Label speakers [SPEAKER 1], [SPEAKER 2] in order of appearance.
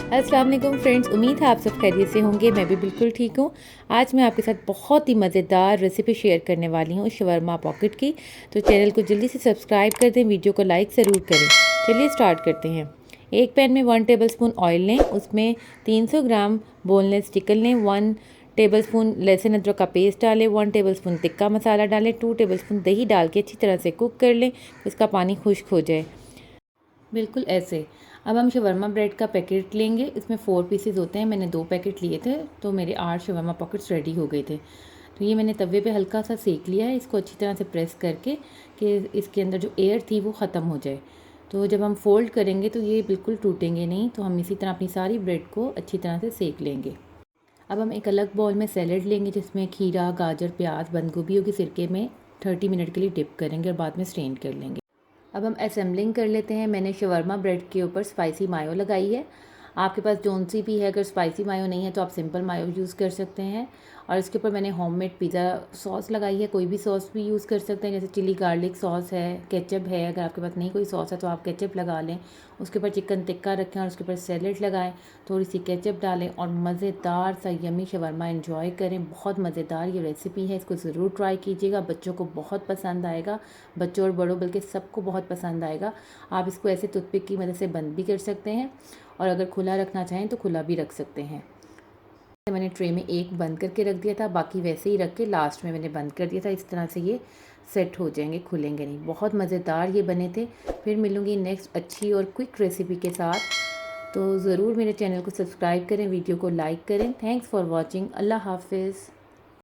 [SPEAKER 1] अस्सलाम वालेकुम फ्रेंड्स, उम्मीद है आप सब खैरियत से होंगे। मैं भी बिल्कुल ठीक हूँ। आज मैं आपके साथ बहुत ही मज़ेदार रेसिपी शेयर करने वाली हूँ शवरमा पॉकेट की। तो चैनल को जल्दी से सब्सक्राइब कर दें, वीडियो को लाइक ज़रूर करें। चलिए स्टार्ट करते हैं। एक पैन में 1 टेबलस्पून ऑयल लें, उसमें 300 ग्राम बोनलेस चिकन लें, 1 टेबलस्पून लहसुन अदरक का पेस्ट डालें, 1 टेबलस्पून टिक्का मसाला डालें, 2 टेबलस्पून दही डाल के अच्छी तरह से कुक कर लें, इसका पानी खुश्क हो जाए, बिल्कुल ऐसे। अब हम शवरमा ब्रेड का पैकेट लेंगे, इसमें 4 पीसेस होते हैं। मैंने 2 पैकेट लिए थे तो मेरे 8 शवरमा पॉकेट्स रेडी हो गए थे। तो ये मैंने तवे पे हल्का सा सेक लिया है, इसको अच्छी तरह से प्रेस करके कि इसके अंदर जो एयर थी वो ख़त्म हो जाए। तो जब हम फोल्ड करेंगे तो ये बिल्कुल टूटेंगे नहीं। तो हम इसी तरह अपनी सारी ब्रेड को अच्छी तरह से सेक लेंगे। अब हम एक अलग बाउल में सैलेड लेंगे, जिसमें खीरा, गाजर, प्याज, बंद गोभी होगी, सिरके में 30 मिनट के लिए डिप करेंगे और बाद में स्ट्रेन कर लेंगे। अब हम असेंबलिंग कर लेते हैं। मैंने शवरमा ब्रेड के ऊपर स्पाइसी मायो लगाई है। आपके पास जौन सी भी है, अगर स्पाइसी मायो नहीं है तो आप सिंपल मायो यूज़ कर सकते हैं। और इसके ऊपर मैंने होममेड पिज़्ज़ा सॉस लगाई है। कोई भी सॉस भी यूज़ कर सकते हैं, जैसे चिली गार्लिक सॉस है, केचप है। अगर आपके पास नहीं कोई सॉस है तो आप केचप लगा लें। उसके ऊपर चिकन टिक्का रखें और उसके ऊपर सैलेड लगाएं, थोड़ी सी केचप डालें और मज़ेदार सा यमी शवरमा एंजॉय करें। बहुत मज़ेदार ये रेसिपी है, इसको ज़रूर ट्राई कीजिएगा। बच्चों को बहुत पसंद आएगा, बच्चों और बड़ों बल्कि सबको बहुत पसंद आएगा। आप इसको ऐसे टूथपिक की मदद से बंद भी कर सकते हैं और अगर खुला रखना चाहें तो खुला भी रख सकते हैं। मैंने ट्रे में एक बंद करके रख दिया था, बाकी वैसे ही रख के लास्ट में मैंने बंद कर दिया था। इस तरह से ये सेट हो जाएंगे, खुलेंगे नहीं। बहुत मज़ेदार ये बने थे। फिर मिलूँगी नेक्स्ट अच्छी और क्विक रेसिपी के साथ। तो ज़रूर मेरे चैनल को सब्सक्राइब करें, वीडियो को लाइक करें। Thanks for watching. अल्लाह हाफिज़।